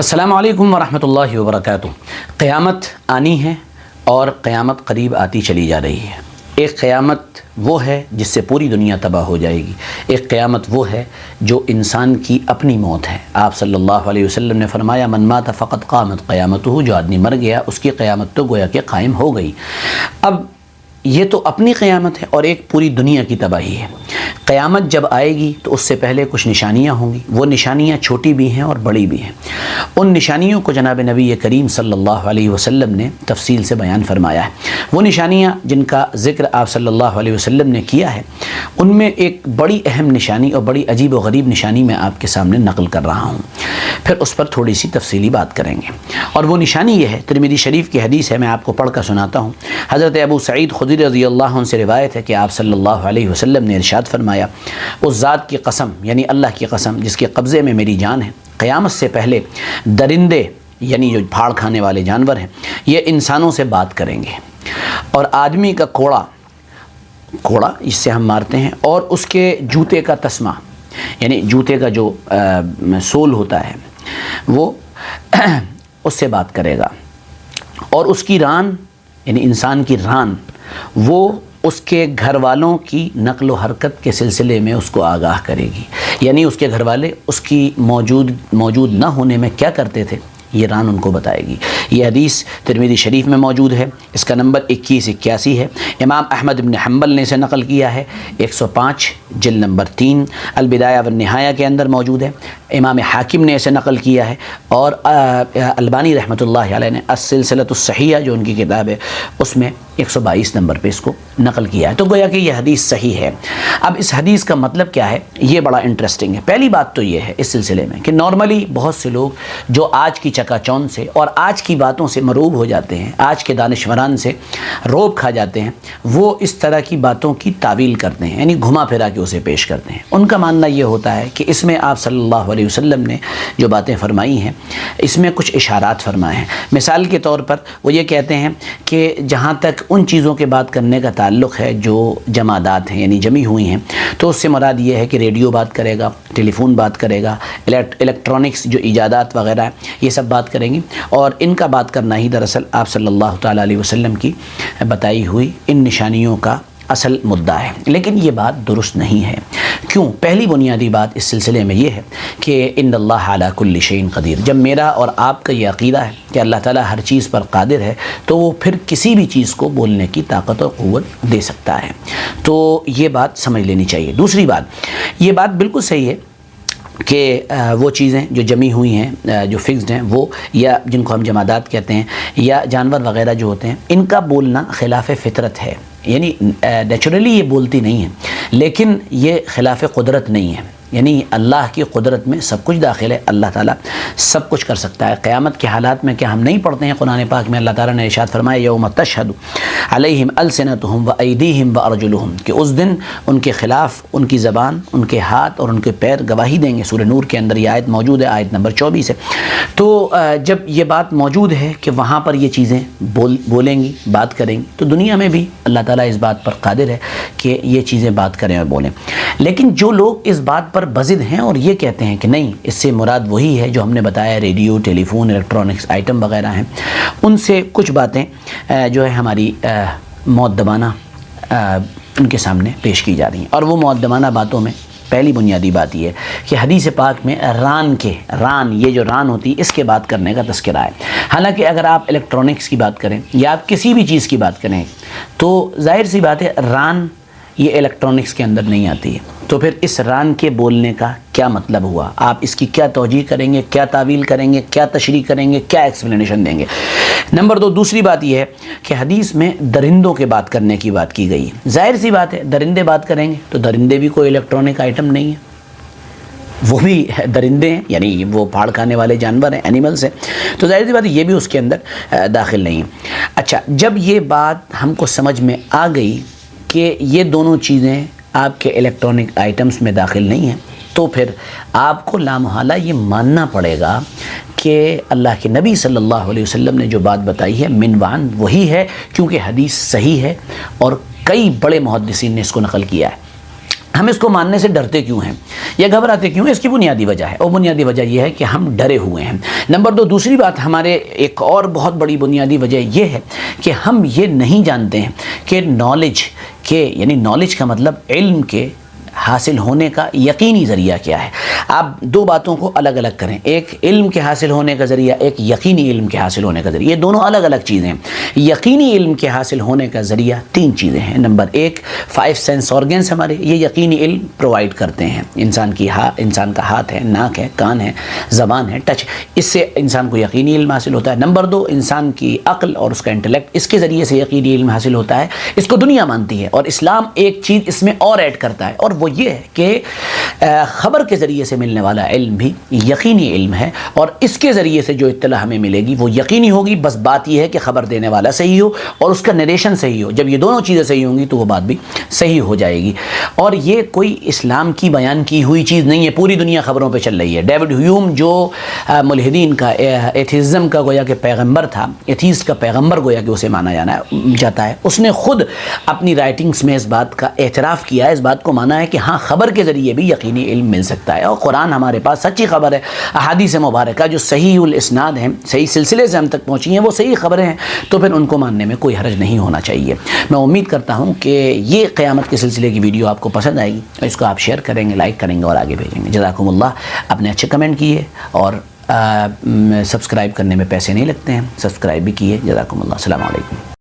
السلام علیکم ورحمۃ اللہ وبرکاتہ۔ قیامت آنی ہے اور قیامت قریب آتی چلی جا رہی ہے۔ ایک قیامت وہ ہے جس سے پوری دنیا تباہ ہو جائے گی، ایک قیامت وہ ہے جو انسان کی اپنی موت ہے۔ آپ صلی اللہ علیہ وسلم نے فرمایا من مات فقط قامت قیامتہ، جو آدمی مر گیا اس کی قیامت تو گویا کہ قائم ہو گئی۔ اب یہ تو اپنی قیامت ہے اور ایک پوری دنیا کی تباہی ہے۔ قیامت جب آئے گی تو اس سے پہلے کچھ نشانیاں ہوں گی، وہ نشانیاں چھوٹی بھی ہیں اور بڑی بھی ہیں۔ ان نشانیوں کو جناب نبی کریم صلی اللہ علیہ وسلم نے تفصیل سے بیان فرمایا ہے۔ وہ نشانیاں جن کا ذکر آپ صلی اللہ علیہ وسلم نے کیا ہے، ان میں ایک بڑی اہم نشانی اور بڑی عجیب و غریب نشانی میں آپ کے سامنے نقل کر رہا ہوں، پھر اس پر تھوڑی سی تفصیلی بات کریں گے۔ اور وہ نشانی یہ ہے، ترمذی شریف کی حدیث ہے، میں آپ کو پڑھ کر سناتا ہوں۔ حضرت ابو سعید خدری رضی اللہ عنہ سے روایت ہے کہ آپ صلی اللہ علیہ وسلم نے ارشاد فرمایا، اس ذات کی قسم، یعنی اللہ کی قسم جس کے قبضے میں میری جان ہے، قیامت سے پہلے درندے یعنی جو پھاڑ کھانے والے جانور ہیں، یہ انسانوں سے بات کریں گے، اور آدمی کا کوڑا اس سے ہم مارتے ہیں، اور اس کے جوتے کا تسمہ یعنی جوتے کا جو سول ہوتا ہے وہ اس سے بات کرے گا، اور اس کی ران یعنی انسان کی ران وہ اس کے گھر والوں کی نقل و حرکت کے سلسلے میں اس کو آگاہ کرے گی، یعنی اس کے گھر والے اس کی موجود نہ ہونے میں کیا کرتے تھے، یہ ران ان کو بتائے گی۔ یہ حدیث ترمذی شریف میں موجود ہے، اس کا نمبر 2181 ہے۔ امام احمد بن حنبل نے اسے نقل کیا ہے، 105 جلد نمبر 3 البدایہ والنہایہ کے اندر موجود ہے۔ امام حاکم نے اسے نقل کیا ہے، اور البانی رحمۃ اللہ علیہ نے السلسلۃ الصحیحہ جو ان کی کتاب ہے اس میں 122 نمبر پہ اس کو نقل کیا ہے۔ تو گویا کہ یہ حدیث صحیح ہے۔ اب اس حدیث کا مطلب کیا ہے، یہ بڑا انٹرسٹنگ ہے۔ پہلی بات تو یہ ہے اس سلسلے میں کہ نارملی بہت سے لوگ جو آج کی چکا چوند سے اور آج کی باتوں سے مروب ہو جاتے ہیں، آج کے دانشوران سے روب کھا جاتے ہیں، وہ اس طرح کی باتوں کی تعویل کرتے ہیں، یعنی گھما پھرا کے اسے پیش کرتے ہیں۔ ان کا ماننا یہ ہوتا ہے کہ اس میں آپ صلی اللہ علیہ وسلم نے جو باتیں فرمائی ہیں اس میں کچھ اشارات فرمائے ہیں۔ مثال کے طور پر وہ یہ کہتے ہیں کہ جہاں تک ان چیزوں کے بات کرنے کا تعلق ہے جو جمادات ہیں یعنی جمی ہوئی ہیں، تو اس سے مراد یہ ہے کہ ریڈیو بات کرے گا، ٹیلی فون بات کرے گا، الیکٹرانکس جو ایجادات وغیرہ ہیں یہ سب بات کریں گی، اور ان کا بات کرنا ہی دراصل آپ صلی اللہ تعالیٰ علیہ وسلم کی بتائی ہوئی ان نشانیوں کا اصل مدعا ہے۔ لیکن یہ بات درست نہیں ہے۔ کیوں؟ پہلی بنیادی بات اس سلسلے میں یہ ہے کہ ان اللہ علی کل شیء قدیر، جب میرا اور آپ کا یہ عقیدہ ہے کہ اللہ تعالیٰ ہر چیز پر قادر ہے، تو وہ پھر کسی بھی چیز کو بولنے کی طاقت اور قوت دے سکتا ہے۔ تو یہ بات سمجھ لینی چاہیے۔ دوسری بات، یہ بات بالکل صحیح ہے کہ وہ چیزیں جو جمی ہوئی ہیں، جو فکسڈ ہیں، وہ یا جن کو ہم جمادات کہتے ہیں یا جانور وغیرہ جو ہوتے ہیں، ان کا بولنا خلاف فطرت ہے، یعنی نیچرلی یہ بولتی نہیں ہے، لیکن یہ خلاف قدرت نہیں ہے، یعنی اللہ کی قدرت میں سب کچھ داخل ہے۔ اللہ تعالیٰ سب کچھ کر سکتا ہے۔ قیامت کے حالات میں کیا ہم نہیں پڑھتے ہیں قرآن پاک میں اللہ تعالیٰ نے ارشاد فرمایا یوم تشہد علیہم السنتہم وایدیہم وارجلہم، کہ اس دن ان کے خلاف ان کی زبان، ان کے ہاتھ اور ان کے پیر گواہی دیں گے۔ سورہ نور کے اندر یہ آیت موجود ہے، آیت نمبر 24 ہے۔ تو جب یہ بات موجود ہے کہ وہاں پر یہ چیزیں بولیں گی، بات کریں گی، تو دنیا میں بھی اللہ تعالیٰ اس بات پر قادر ہے کہ یہ چیزیں بات کریں اور بولیں۔ لیکن جو لوگ اس بات پر بضد ہیں اور یہ کہتے ہیں کہ نہیں، اس سے مراد وہی ہے جو ہم نے بتایا، ریڈیو، ٹیلی فون، الیکٹرانکس آئٹم وغیرہ ہیں، ان سے کچھ باتیں جو ہے ہماری مؤدبانہ ان کے سامنے پیش کی جا رہی ہیں۔ اور وہ مؤدبانہ باتوں میں پہلی بنیادی بات یہ ہے کہ حدیث پاک میں ران یہ جو ران ہوتی ہے اس کے بات کرنے کا تذکرہ ہے۔ حالانکہ اگر آپ الیکٹرانکس کی بات کریں یا آپ کسی بھی چیز کی بات کریں تو ظاہر سی بات ہے ران یہ الیکٹرانکس کے اندر نہیں آتی ہے، تو پھر اس ران کے بولنے کا کیا مطلب ہوا؟ آپ اس کی کیا توجیہ کریں گے، کیا تعویل کریں گے، کیا تشریح کریں گے، کیا ایکسپلینیشن دیں گے؟ نمبر 2، دوسری بات یہ ہے کہ حدیث میں درندوں کے بات کرنے کی بات کی گئی ہے۔ ظاہر سی بات ہے درندے بات کریں گے تو درندے بھی کوئی الیکٹرانک آئٹم نہیں ہے، وہ بھی درندے ہیں، یعنی وہ پھاڑ کھانے والے جانور ہیں، اینیملز ہیں، تو ظاہر سی بات ہے یہ بھی اس کے اندر داخل نہیں ہے۔ اچھا، جب یہ بات ہم کو سمجھ میں آ گئی کہ یہ دونوں چیزیں آپ کے الیکٹرانک آئٹمس میں داخل نہیں ہیں، تو پھر آپ کو لامحالہ یہ ماننا پڑے گا کہ اللہ کے نبی صلی اللہ علیہ وسلم نے جو بات بتائی ہے منوان وہی ہے، کیونکہ حدیث صحیح ہے اور کئی بڑے محدثین نے اس کو نقل کیا ہے۔ ہم اس کو ماننے سے ڈرتے کیوں ہیں یا گھبراتے کیوں ہیں؟ اس کی بنیادی وجہ ہے، اور بنیادی وجہ یہ ہے کہ ہم ڈرے ہوئے ہیں۔ نمبر 2، دوسری بات، ہمارے ایک اور بہت بڑی بنیادی وجہ یہ ہے کہ ہم یہ نہیں جانتے ہیں کہ نالج کا مطلب علم کے حاصل ہونے کا یقینی ذریعہ کیا ہے۔ آپ دو باتوں کو الگ الگ کریں، ایک علم کے حاصل ہونے کا ذریعہ، ایک یقینی علم کے حاصل ہونے کا ذریعہ، یہ دونوں الگ الگ چیزیں ہیں۔ یقینی علم کے حاصل ہونے کا ذریعہ 3 چیزیں ہیں۔ نمبر 1، 5 سینس آرگنس ہمارے یہ یقینی علم پرووائڈ کرتے ہیں۔ انسان کا ہاتھ ہے، ناک ہے، کان ہے، زبان ہے، ٹچ، اس سے انسان کو یقینی علم حاصل ہوتا ہے۔ نمبر 2، انسان کی عقل اور اس کا انٹلیکٹ، اس کے ذریعے سے یقینی علم حاصل ہوتا ہے۔ اس کو دنیا مانتی ہے، اور اسلام ایک چیز اس میں اور ایڈ کرتا ہے، اور وہ یہ ہے کہ خبر کے ذریعے سے ملنے والا علم بھی یقینی علم ہے، اور اس کے ذریعے سے جو اطلاع ہمیں ملے گی وہ یقینی ہوگی۔ بس بات یہ ہے کہ خبر دینے والا صحیح ہو اور اس کا نریشن صحیح ہو۔ جب یہ دونوں چیزیں صحیح ہوں گی تو وہ بات بھی صحیح ہو جائے گی۔ اور یہ کوئی اسلام کی بیان کی ہوئی چیز نہیں ہے، پوری دنیا خبروں پہ چل رہی ہے۔ ڈیوڈ ہیوم جو ملحدین کا، ایتھیزم کا گویا کہ پیغمبر تھا، ایتھیسٹ کا پیغمبر گویا کہ اسے مانا جاتا ہے، اس نے خود اپنی رائٹنگز میں اس بات کا اعتراف کیا ہے، اس بات کو مانا ہے کہ ہاں خبر کے ذریعے بھی یقینی علم مل سکتا ہے۔ اور قرآن ہمارے پاس سچی خبر ہے، احادیث مبارکہ جو صحیح الاسناد ہیں، صحیح سلسلے سے ہم تک پہنچی ہیں، وہ صحیح خبریں ہیں، تو پھر ان کو ماننے میں کوئی حرج نہیں ہونا چاہیے۔ میں امید کرتا ہوں کہ یہ قیامت کے سلسلے کی ویڈیو آپ کو پسند آئے گی، اس کو آپ شیئر کریں گے، لائک کریں گے اور آگے بھیجیں گے۔ جزاکم اللہ۔ اپنے اچھے کمنٹ کیے، اور سبسکرائب کرنے میں پیسے نہیں لگتے ہیں، سبسکرائب بھی کیے۔ جزاکم اللہ۔ السلام علیکم۔